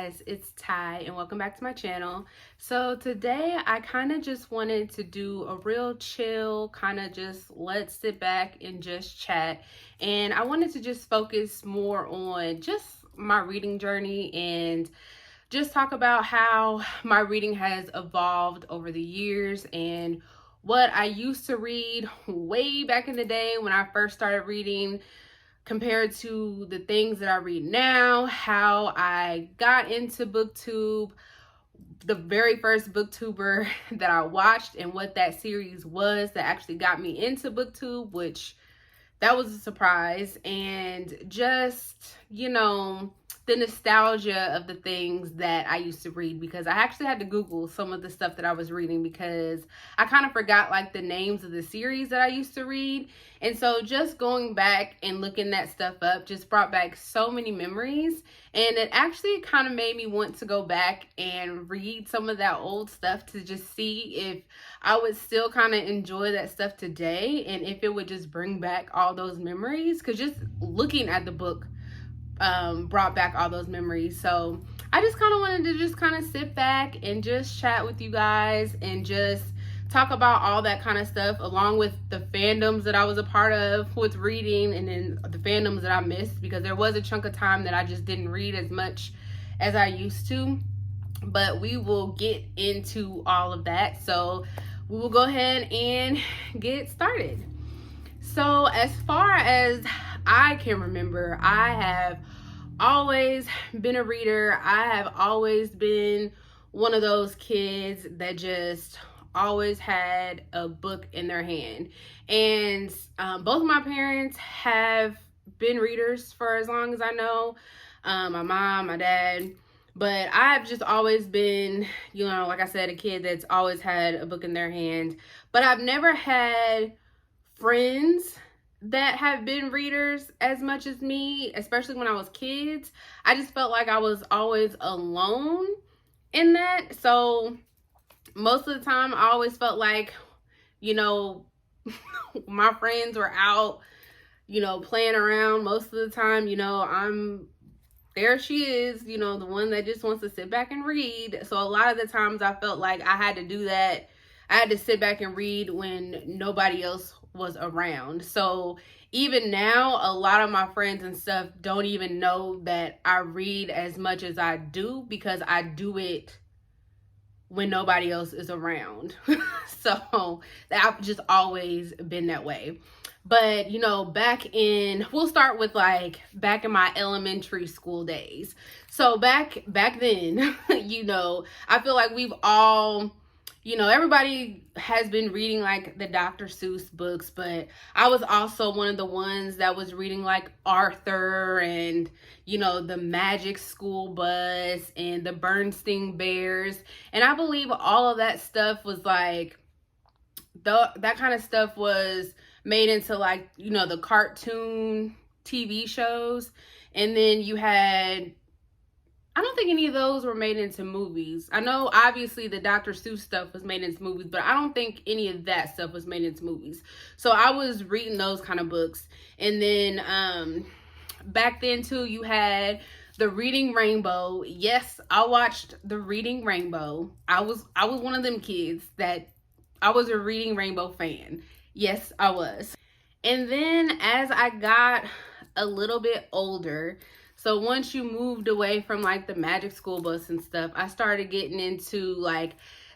guys, it's Ty and welcome back to my channel. So today I kind of just wanted to do a real chill, kind of just let's sit back and just chat. And I wanted to just focus more on just my reading journey and just talk about how my reading has evolved over the years and what I used to read way back in the day when I first started reading compared to the things that I read now, how I got into BookTube, the very first BookTuber that I watched, and what that series was that actually got me into BookTube, which that was a surprise, and just, the nostalgia of the things that I used to read, because I actually had to Google some of the stuff that I was reading because I kind of forgot like the names of the series that I used to read. And so just going back and looking that stuff up just brought back so many memories, and it actually kind of made me want to go back and read some of that old stuff to just see if I would still kind of enjoy that stuff today and if it would just bring back all those memories, because just looking at the book brought back all those memories. So I just kind of wanted to just kind of sit back and just chat with you guys and just talk about all that kind of stuff, along with the fandoms that I was a part of with reading, and then the fandoms that I missed, because there was a chunk of time that I just didn't read as much as I used to. But we will get into all of that, so we will go ahead and get started. So as far as I can remember, I have always been a reader. I have always been one of those kids that just always had a book in their hand. And both of my parents have been readers for as long as I know. My mom, my dad. But I've just always been, like I said, a kid that's always had a book in their hand. But I've never had friends that have been readers as much as me, especially when I was kids. I just felt like I was always alone in that. So most of the time I always felt like, my friends were out, playing around. Most of the time, there she is, the one that just wants to sit back and read. So a lot of the times I felt like I had to do that. I had to sit back and read when nobody else was around. So even now, a lot of my friends and stuff don't even know that I read as much as I do, because I do it when nobody else is around. So I've just always been that way. But, we'll start with back in my elementary school days. So back then, I feel like we've all, everybody has been reading the Dr. Seuss books, but I was also one of the ones that was reading Arthur and, the Magic School Bus and the Bernstein Bears. And I believe all of that stuff was that kind of stuff was made into the cartoon TV shows. And then you had, I don't think any of those were made into movies. I know obviously the Dr. Seuss stuff was made into movies, but I don't think any of that stuff was made into movies. So I was reading those kind of books. And then back then too, you had the Reading Rainbow. Yes, I watched the Reading Rainbow. I was one of them kids that I was a Reading Rainbow fan. Yes, I was. And then as I got a little bit older, so once you moved away from the Magic School Bus and stuff, I started getting into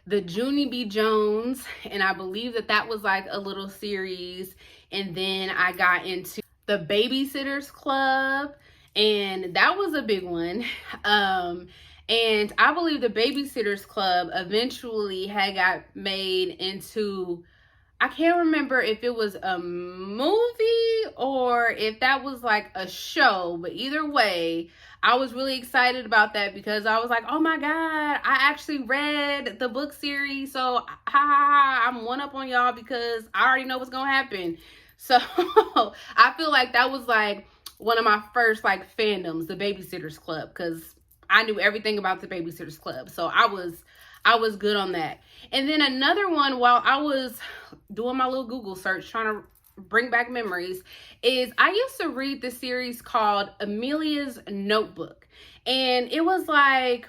the Junie B. Jones, and I believe that was a little series. And then I got into the Babysitter's Club, and that was a big one. And I believe the Babysitter's Club eventually had got made into, I can't remember if it was a movie or if that was a show, but either way, I was really excited about that because I was like, oh my God, I actually read the book series. So I'm one up on y'all because I already know what's gonna happen. So I feel like that was one of my first fandoms, the Babysitter's Club, because I knew everything about the Babysitter's Club. So I was good on that. And then another one, while I was doing my little Google search trying to bring back memories, is I used to read the series called Amelia's Notebook. And it was like,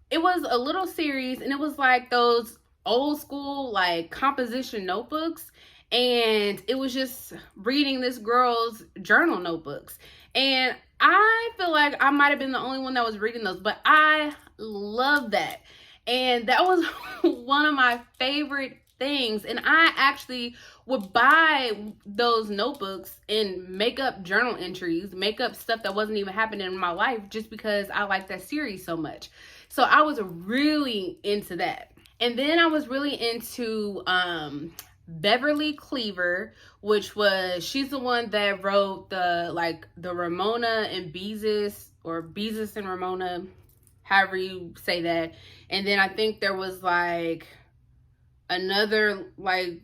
it was a little series, and it was like those old school like composition notebooks, and it was just reading this girl's journal notebooks. And I feel like I might have been the only one that was reading those, but I love that. And that was one of my favorite things. And I actually would buy those notebooks and make up journal entries, make up stuff that wasn't even happening in my life, just because I like that series so much. So I was really into that. And then I was really into Beverly Cleaver, which was, she's the one that wrote the Ramona and Beezus, or Beezus and Ramona, however you say that. And then I think there was like another like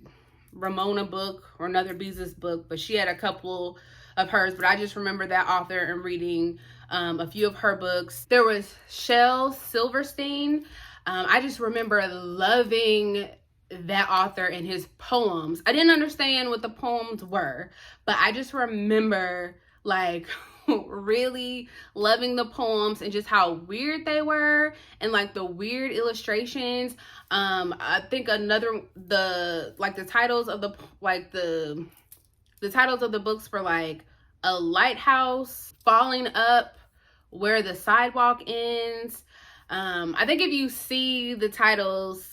Ramona book or another Beezus book, but she had a couple of hers. But I just remember that author and reading a few of her books. There was Shel Silverstein. I just remember loving that author and his poems. I didn't understand what the poems were, but I just remember like really loving the poems and just how weird they were, and like the weird illustrations. I think the titles of the titles of the books were like A Lighthouse, Falling Up, Where the Sidewalk Ends. I think if you see the titles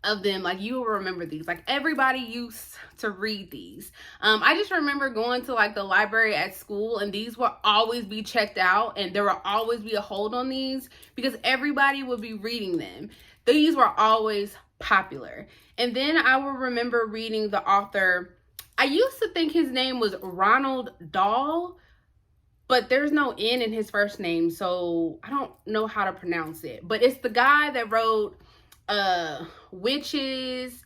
of them, like, you will remember these. Like, everybody used to read these. I just remember going to like the library at school, and these would always be checked out, and there would always be a hold on these because everybody would be reading them. These were always popular. And then I will remember reading the author. I used to think his name was Roald Dahl, but there's no N in his first name, so I don't know how to pronounce it. But it's the guy that wrote Witches,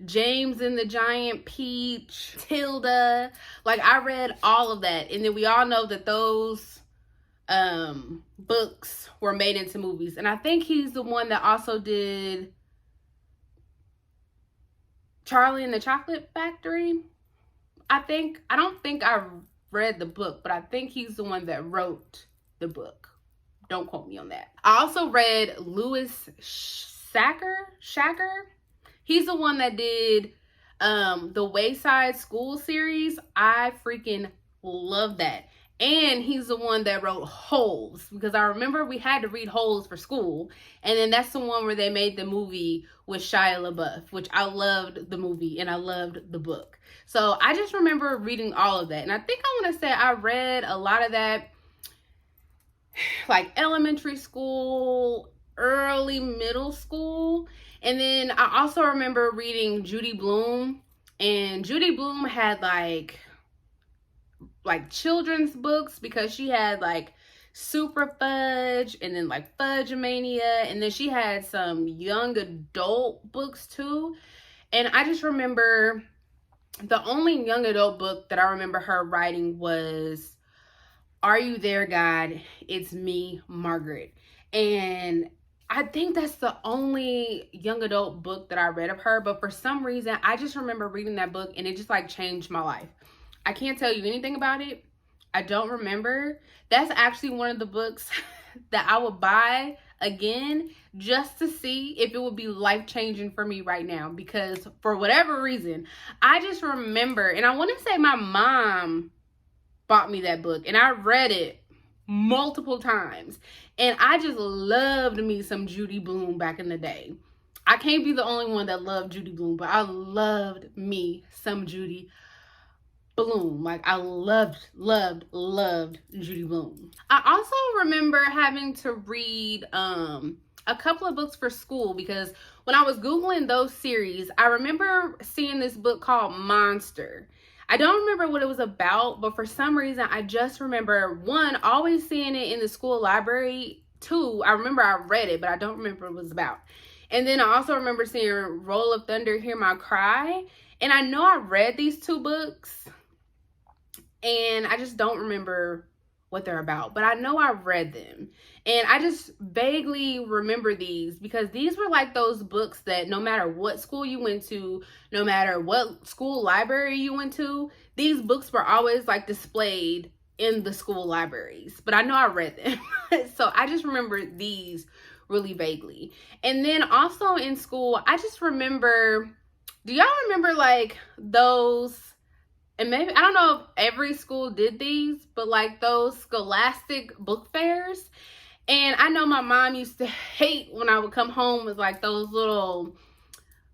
James and the Giant Peach, Tilda. Like, I read all of that. And then we all know that those books were made into movies. And I think he's the one that also did Charlie and the Chocolate Factory. I don't think I read the book, but I think he's the one that wrote the book. Don't quote me on that. I also read Louis Shacker. He's the one that did the Wayside School series. I freaking love that. And he's the one that wrote Holes, because I remember we had to read Holes for school. And then that's the one where they made the movie with Shia LaBeouf, which I loved the movie and I loved the book. So I just remember reading all of that. And I think I want to say I read a lot of that like elementary school, early middle school. And then I also remember reading Judy Blume. And Judy Blume had like children's books, because she had like Super Fudge and then like Fudge-Mania, and then she had some young adult books too. And I just remember the only young adult book that I remember her writing was Are You There, God? It's Me, Margaret. And I think that's the only young adult book that I read of her, but for some reason I just remember reading that book and it just like changed my life. I can't tell you anything about it. I don't remember. That's actually one of the books that I would buy again just to see if it would be life-changing for me right now, because for whatever reason, I just remember, and I want to say my mom bought me that book and I read it multiple times, and I just loved me some Judy Blume back in the day. I can't be the only one that loved Judy Blume, but I loved me some Judy Blume. Like, I loved Judy Blume. I also remember having to read a couple of books for school, because when I was Googling those series, I remember seeing this book called Monster. I don't remember what it was about, but for some reason, I just remember, one, always seeing it in the school library. Two, I remember I read it, but I don't remember what it was about. And then I also remember seeing Roll of Thunder, Hear My Cry. And I know I read these two books, and I just don't remember what they're about, but I know I read them. And I just vaguely remember these, because these were like those books that no matter what school you went to, no matter what school library you went to, these books were always like displayed in the school libraries, but I know I read them. So I just remember these really vaguely. And then also in school, I just remember, do y'all remember like those, and maybe, I don't know if every school did these, but like those scholastic book fairs? And I know my mom used to hate when I would come home with like those little,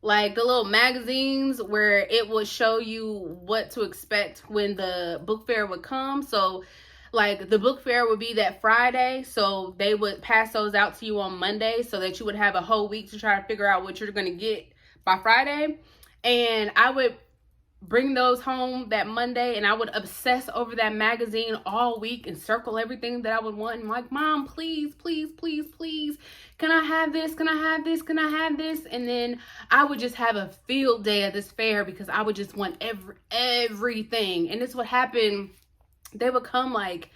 like the little magazines where it would show you what to expect when the book fair would come. So like the book fair would be that Friday, so they would pass those out to you on Monday so that you would have a whole week to try to figure out what you're going to get by Friday. And I would bring those home that Monday, and I would obsess over that magazine all week and circle everything that I would want. And like, Mom, please, please, please, please, can I have this? Can I have this? Can I have this? And then I would just have a field day at this fair because I would just want everything. And this would happen. They would come like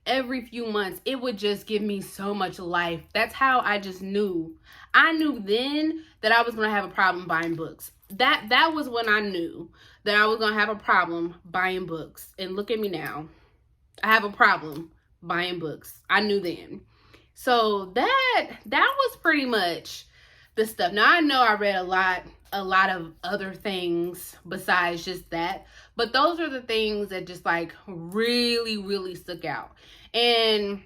every few months. It would just give me so much life. That's how I just knew. I knew then that I was going to have a problem buying books. That was when I knew that I was going to have a problem buying books. And look at me now. I have a problem buying books. I knew then. So that was pretty much the stuff. Now I know I read a lot of other things besides just that, but those are the things that just like really, really stuck out. And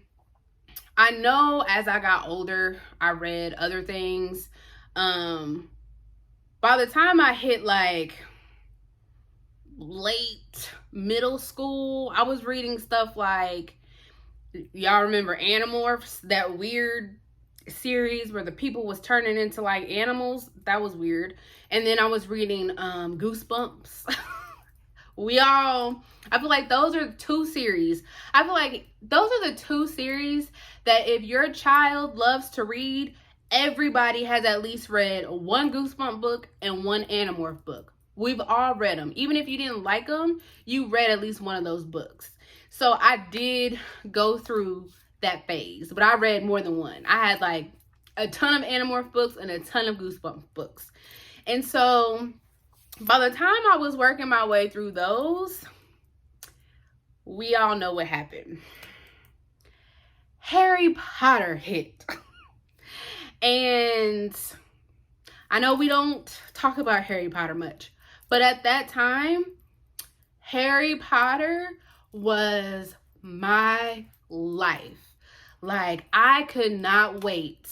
I know as I got older, I read other things. By the time I hit like late middle school, I was reading stuff like, y'all remember Animorphs, that weird series where the people was turning into like animals? That was weird. And then I was reading Goosebumps. I feel like those are two series. I feel like those are the two series that if your child loves to read, everybody has at least read one Goosebump book and one Animorph book. We've all read them. Even if you didn't like them, you read at least one of those books. So I did go through that phase, but I read more than one. I had like a ton of Animorph books and a ton of Goosebump books. And so by the time I was working my way through those, we all know what happened. Harry Potter hit. And I know we don't talk about Harry Potter much, but at that time, Harry Potter was my life. Like, I could not wait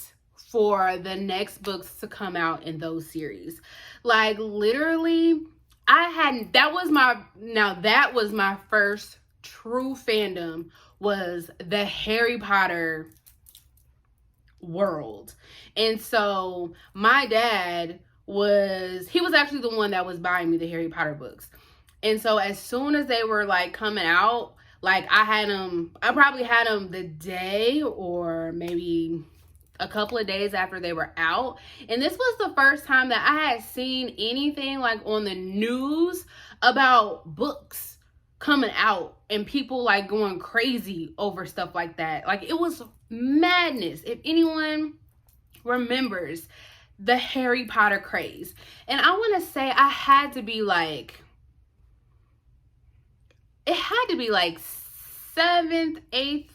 for the next books to come out in those series. Like, literally, that was my first true fandom, was the Harry Potter world. And so my dad he was actually the one that was buying me the Harry Potter books. And so as soon as they were like coming out, like I probably had them the day or maybe a couple of days after they were out. And this was the first time that I had seen anything like on the news about books coming out and people like going crazy over stuff like that. Like, it was madness. If anyone remembers the Harry Potter craze. And I want to say it had to be like 7th, 8th,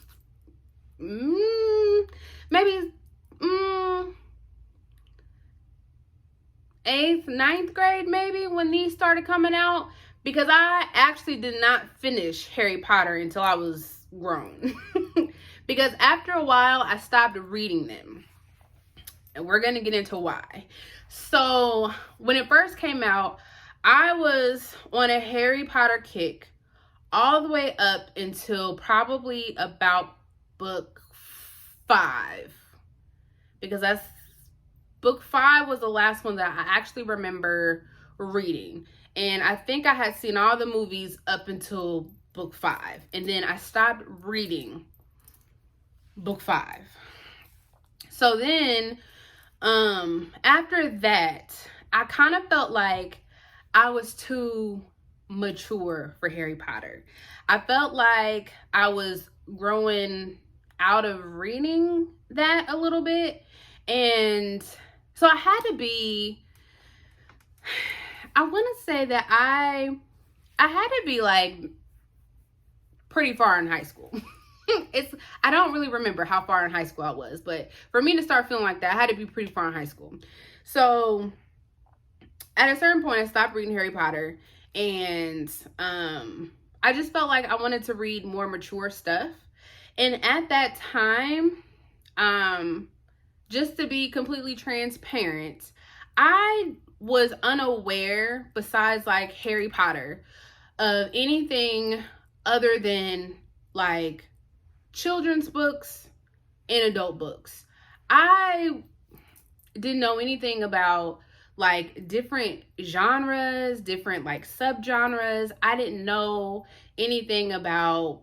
maybe 8th, 9th grade, maybe, when these started coming out. Because I actually did not finish Harry Potter until I was grown. Because after a while, I stopped reading them. And we're going to get into why. So, when it first came out, I was on a Harry Potter kick all the way up until probably about book 5. Because book 5 was the last one that I actually remember reading. And I think I had seen all the movies up until book 5. And then I stopped reading book 5. So then, after that, I kind of felt like I was too mature for Harry Potter. I felt like I was growing out of reading that a little bit. And so I had to be, I want to say that I had to be like pretty far in high school. I don't really remember how far in high school I was, but for me to start feeling like that, I had to be pretty far in high school. So at a certain point, I stopped reading Harry Potter, and I just felt like I wanted to read more mature stuff. And at that time, just to be completely transparent, I was unaware, besides like Harry Potter, of anything other than like children's books and adult books. I didn't know anything about like different genres, different like subgenres. I didn't know anything about,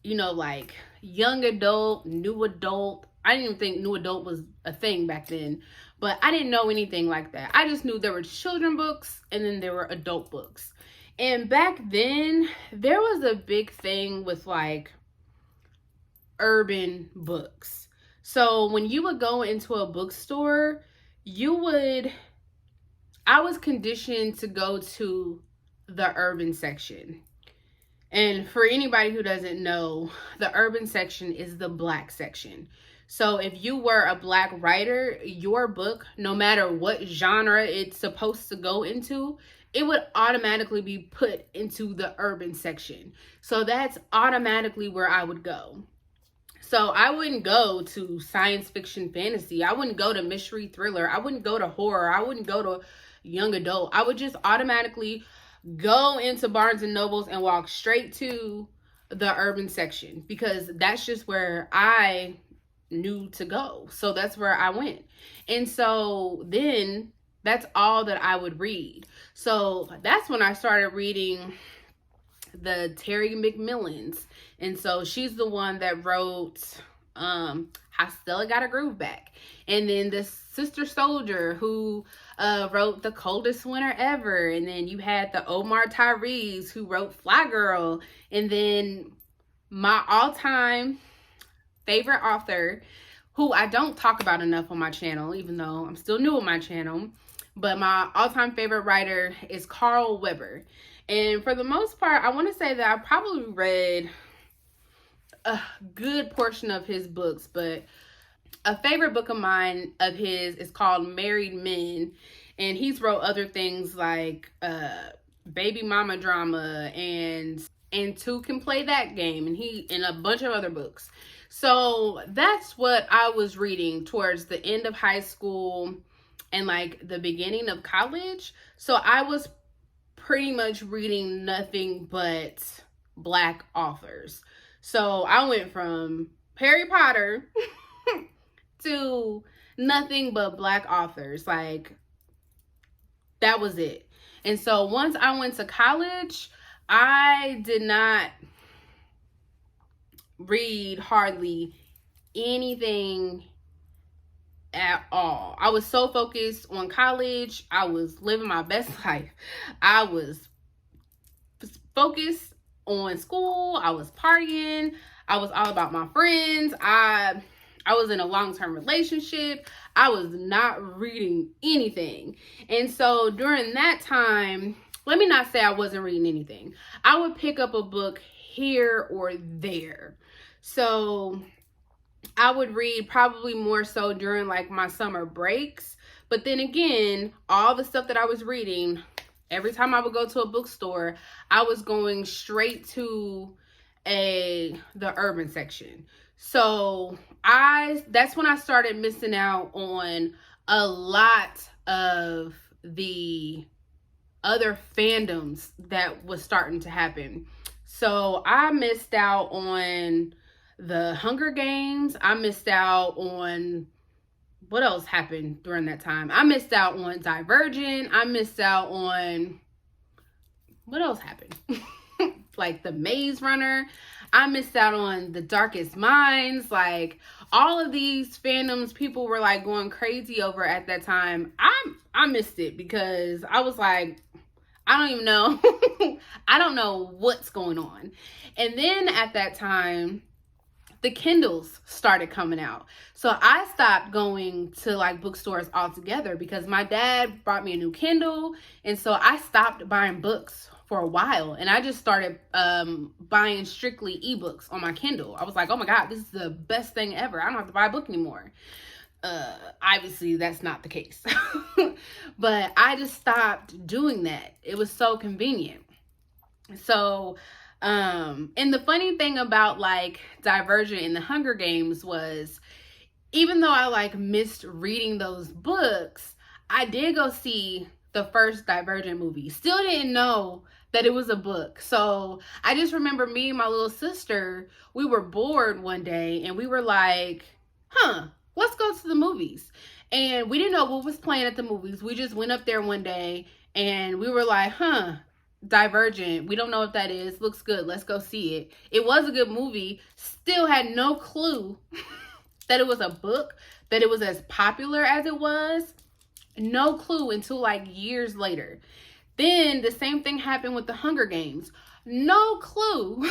you know, like young adult, new adult. I didn't even think new adult was a thing back then, but I didn't know anything like that. I just knew there were children books and then there were adult books. And back then, there was a big thing with like urban books. So when you would go into a bookstore, I was conditioned to go to the urban section. And for anybody who doesn't know, the urban section is the Black section. So if you were a Black writer, your book, no matter what genre it's supposed to go into, it would automatically be put into the urban section. So that's automatically where I would go. So I wouldn't go to science fiction fantasy. I wouldn't go to mystery thriller. I wouldn't go to horror. I wouldn't go to young adult. I would just automatically go into Barnes and Nobles and walk straight to the urban section, because that's just where I knew to go. So that's where I went. And so then that's all that I would read. So that's when I started reading the Terry McMillans. And so she's the one that wrote How Stella Got a Groove Back. And then this Sister Soldier who wrote The Coldest Winter Ever. And then you had the Omar Tyrese who wrote Fly Girl. And then my all-time favorite author, who I don't talk about enough on my channel, even though I'm still new on my channel, but my all-time favorite writer is Carl Weber. And for the most part, I want to say that I probably read a good portion of his books, but a favorite book of mine of his is called Married Men, and he's wrote other things like Baby Mama Drama and Two Can Play That Game, and a bunch of other books. So that's what I was reading towards the end of high school and like the beginning of college. So I was pretty much reading nothing but Black authors. So I went from Harry Potter to nothing but Black authors. Like, that was it. And so once I went to college, I did not read hardly anything at all. I was so focused on college. I was living my best life. I was focused on school. I was partying. I was all about my friends. I was in a long-term relationship. I was not reading anything. And so during that time, let me not say I wasn't reading anything. I would pick up a book here or there. So I would read probably more so during like my summer breaks. But then again, all the stuff that I was reading, every time I would go to a bookstore, I was going straight to the urban section. So that's when I started missing out on a lot of the other fandoms that was starting to happen. So I missed out on the Hunger Games. I missed out on, what else happened during that time? I missed out on Divergent. I missed out on, what else happened? Like the Maze Runner. I missed out on The Darkest Minds. Like, all of these fandoms people were like going crazy over at that time. I missed it because I was like, I don't even know. I don't know what's going on. And then at that time, the Kindles started coming out. So I stopped going to like bookstores altogether because my dad brought me a new Kindle. And so I stopped buying books for a while, and I just started buying strictly ebooks on my Kindle. I was like, oh my God, this is the best thing ever. I don't have to buy a book anymore. Obviously that's not the case. But I just stopped doing that. It was so convenient. So and the funny thing about like Divergent and the Hunger Games was, even though I like missed reading those books, I did go see the first Divergent movie. Still didn't know that it was a book. So I just remember me and my little sister, we were bored one day and we were like, let's go to the movies. And we didn't know what was playing at the movies. We just went up there one day and we were like, Divergent. We don't know what that is. Looks good. Let's go see it. It was a good movie. Still had no clue that it was a book, that it was as popular as it was. No clue until like years later. Then the same thing happened with the Hunger Games. No clue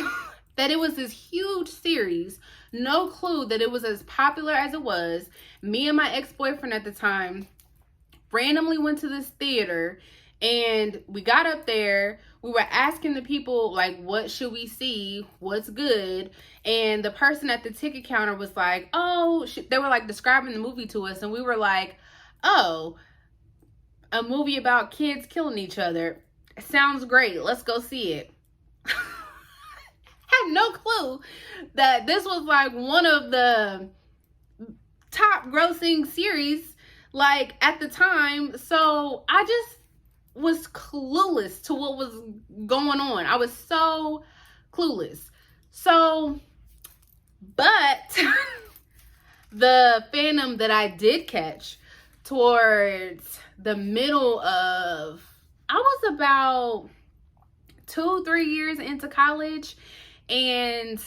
that it was this huge series. No clue that it was as popular as it was. Me and my ex-boyfriend at the time randomly went to this theater, and we got up there. We were asking the people, like, what should we see? What's good? And the person at the ticket counter was like, oh, they were like describing the movie to us. And we were like, oh, a movie about kids killing each other. Sounds great. Let's go see it. Had no clue that this was like one of the top grossing series like at the time. So I just was clueless to what was going on. I was so clueless. So, but the fandom that I did catch towards the middle of, I was about 2-3 years into college, and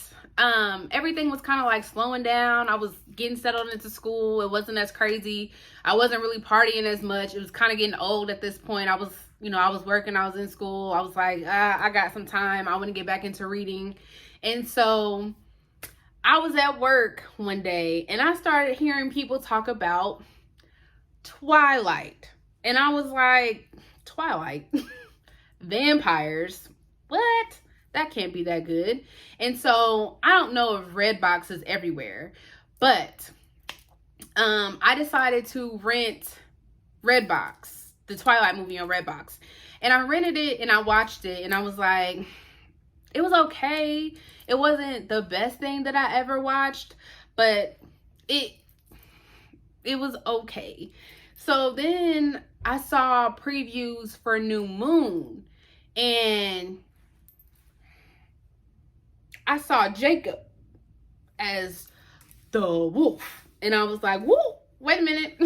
everything was kind of like slowing down. I was getting settled into school. It wasn't as crazy. I wasn't really partying as much. It was kind of getting old at this point. I was working, I was in school. I was like, I got some time. I want to get back into reading. And so I was at work one day and I started hearing people talk about Twilight. And I was like, Twilight? Vampires? What? That can't be that good. And so I don't know if Redbox is everywhere, but I decided to rent Redbox, the Twilight movie on Redbox. And I rented it and I watched it and I was like, it was okay. It wasn't the best thing that I ever watched, but it was okay. So then I saw previews for New Moon and I saw Jacob as the wolf. And I was like, whoa, wait a minute.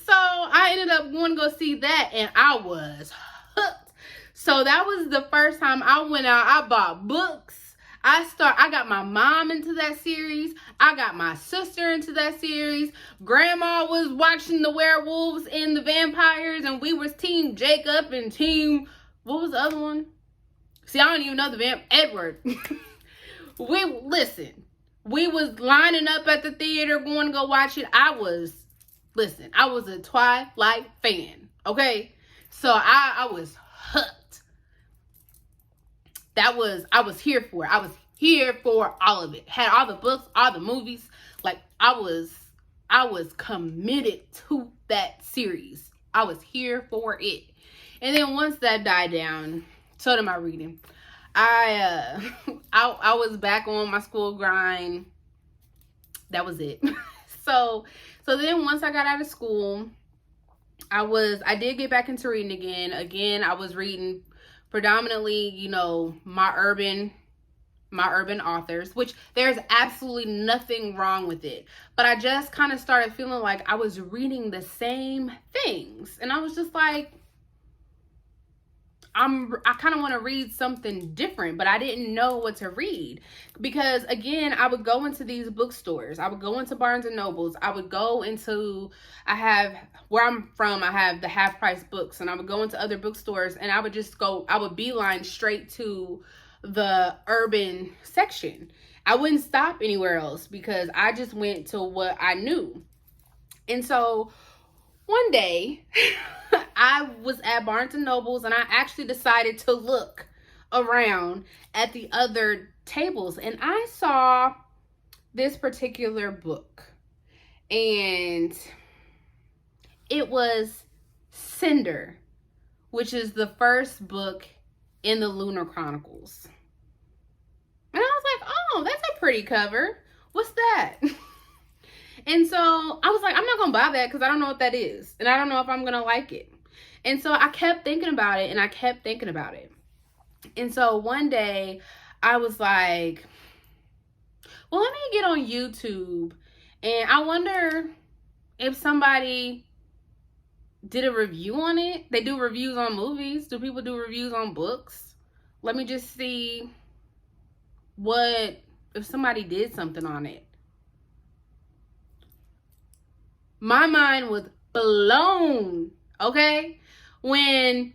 So I ended up going to go see that and I was hooked. So that was the first time I went out. I bought books. I got my mom into that series. I got my sister into that series. Grandma was watching the werewolves and the vampires, and we was team Jacob and team, what was the other one? See, I don't even know the Edward. We was lining up at the theater going to go watch it. I was a Twilight fan, okay? So I was hooked. I was here for it. I was here for all of it. Had all the books, all the movies. Like, I was committed to that series. I was here for it. And then once that died down, so did my reading. I was back on my school grind. That was it. So then once I got out of school, I did get back into reading again. Again, I was reading predominantly, my urban authors, which there's absolutely nothing wrong with it. But I just kind of started feeling like I was reading the same things. And I was just like, I kind of want to read something different, but I didn't know what to read. Because again, I would go into these bookstores. I would go into Barnes and Nobles. I would go into, where I'm from, I have the half price books, and I would go into other bookstores and I would beeline straight to the urban section. I wouldn't stop anywhere else because I just went to what I knew. And so one day, I was at Barnes and Nobles and I actually decided to look around at the other tables, and I saw this particular book, and it was Cinder, which is the first book in the Lunar Chronicles. And I was like, oh, that's a pretty cover. What's that? And so I was like, I'm not going to buy that because I don't know what that is. And I don't know if I'm going to like it. And so I kept thinking about it, and I kept thinking about it. And so one day I was like, well, let me get on YouTube, and I wonder if somebody did a review on it. They do reviews on movies. Do people do reviews on books? Let me just see if somebody did something on it. My mind was blown, okay? When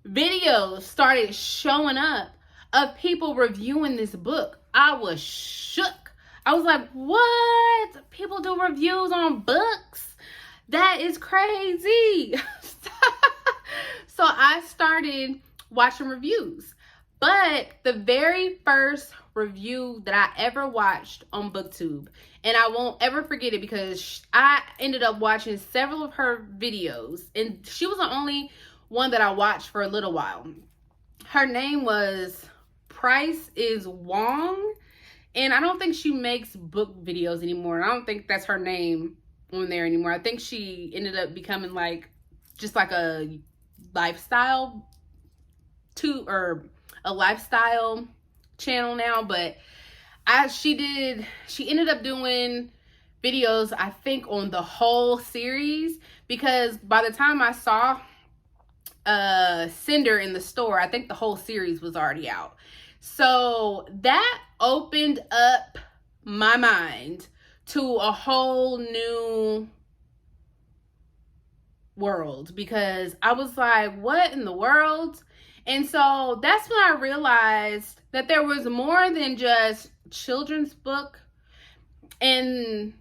videos started showing up of people reviewing this book, I was shook. I was like, what? People do reviews on books? That is crazy. So I started watching reviews. But the very first review that I ever watched on BookTube, and I won't ever forget it because I ended up watching several of her videos, and she was the only one that I watched for a little while. Her name was Price is Wong, and I don't think she makes book videos anymore. I don't think that's her name on there anymore. I think she ended up becoming just like a lifestyle a lifestyle channel now, but she ended up doing videos, I think, on the whole series, because by the time I saw Cinder in the store, I think the whole series was already out. So that opened up my mind to a whole new world, because I was like, what in the world? And so that's when I realized that there was more than just children's book and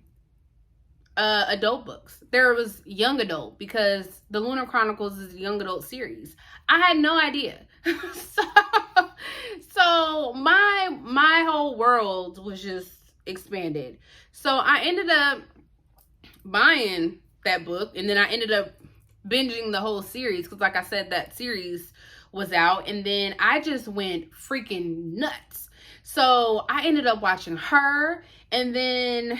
adult books. There was young adult, because the Lunar Chronicles is a young adult series. I had no idea. so my whole world was just expanded. So I ended up buying that book, and then I ended up binging the whole series because, like I said, that series was out, and then I just went freaking nuts. So I ended up watching her, and then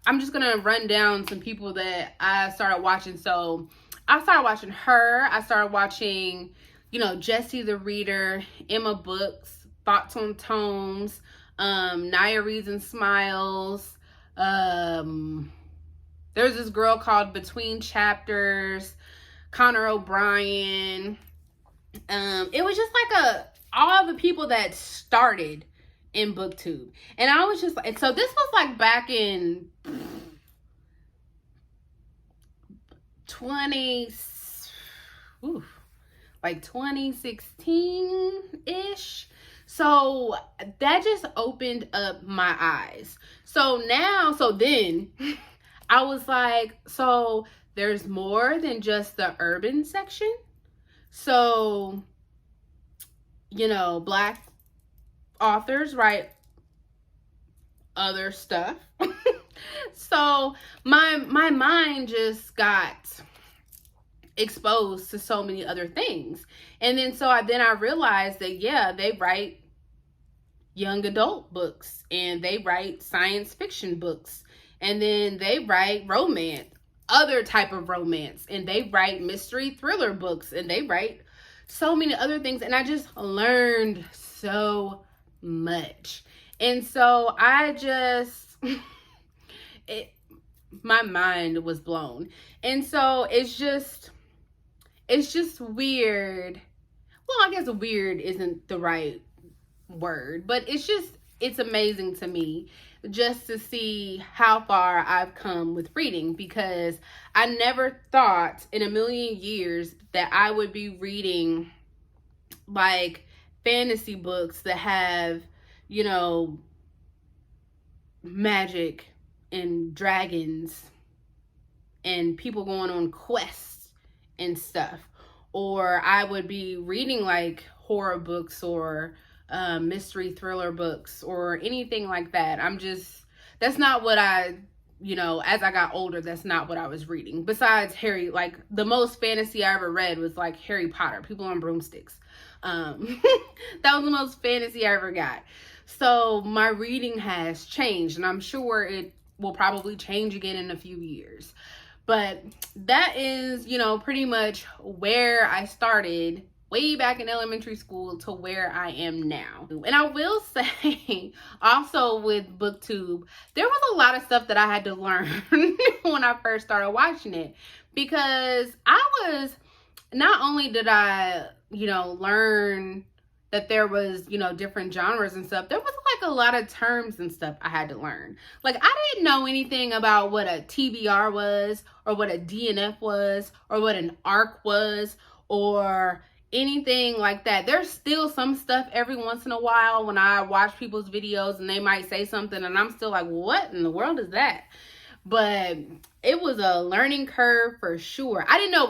I'm just gonna run down some people that I started watching. So I started watching her. I started watching, Jessie the Reader, Emma Books, Thoughts on Tomes, Naya Reads and Smiles. There's this girl called Between Chapters, Connor O'Brien. It was just like all the people that started in BookTube. And I was just like, so this was like back in 2016-ish. So that just opened up my eyes. So then I was like, so there's more than just the urban section. So, Black authors write other stuff. So my mind just got exposed to so many other things. And then I realized that, yeah, they write young adult books, and they write science fiction books, and then they write romance, other type of romance, and they write mystery thriller books, and they write so many other things. And I just learned so much. And so I just my mind was blown. And so it's just weird. Well, I guess weird isn't the right word, but it's amazing to me just to see how far I've come with reading, because I never thought in a million years that I would be reading like fantasy books that have, magic and dragons and people going on quests and stuff. Or I would be reading like horror books or mystery thriller books or anything like that. That's not what I, as I got older, that's not what I was reading. Besides Harry, like the most fantasy I ever read was like Harry Potter, people on broomsticks. That was the most fantasy I ever got. So my reading has changed, and I'm sure it will probably change again in a few years. But that is, pretty much where I started way back in elementary school to where I am now. And I will say also with BookTube, there was a lot of stuff that I had to learn when I first started watching it, because not only did I, learn that there was, different genres and stuff, there was like a lot of terms and stuff I had to learn. Like I didn't know anything about what a TBR was, or what a DNF was, or what an ARC was, or anything like that. There's still some stuff every once in a while when I watch people's videos and they might say something and I'm still like, what in the world is that? But it was a learning curve for sure. I didn't know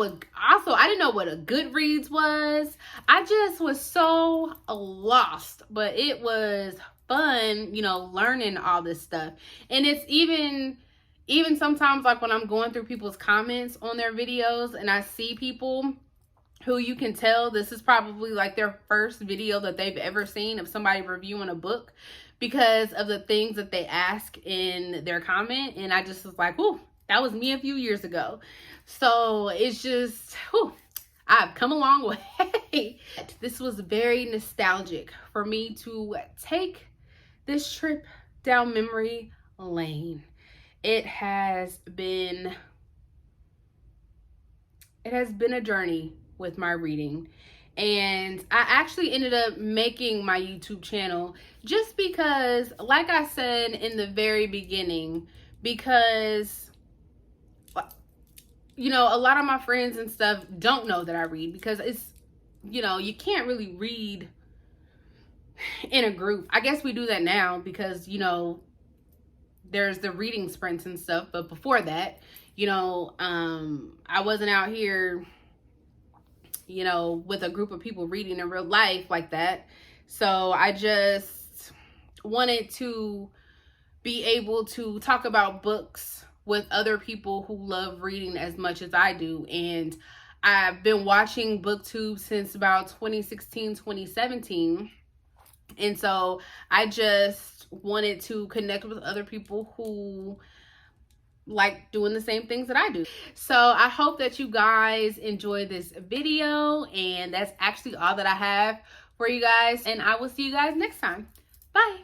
what a Goodreads was. I just was so lost, but it was fun, learning all this stuff. And it's even sometimes like when I'm going through people's comments on their videos and I see people who you can tell this is probably like their first video that they've ever seen of somebody reviewing a book, because of the things that they ask in their comment. And I just was like, ooh, that was me a few years ago. So it's just, I've come a long way. This was very nostalgic for me to take this trip down memory lane. It has been a journey with my reading. And I actually ended up making my YouTube channel just because, like I said in the very beginning, because a lot of my friends and stuff don't know that I read, because it's, you can't really read in a group. I guess we do that now because, there's the reading sprints and stuff. But before that, I wasn't out here, with a group of people reading in real life like that. So I just wanted to be able to talk about books with other people who love reading as much as I do. And I've been watching BookTube since about 2016, 2017. And so I just wanted to connect with other people who like doing the same things that I do. So I hope that you guys enjoy this video, and that's actually all that I have for you guys, and I will see you guys next time. Bye.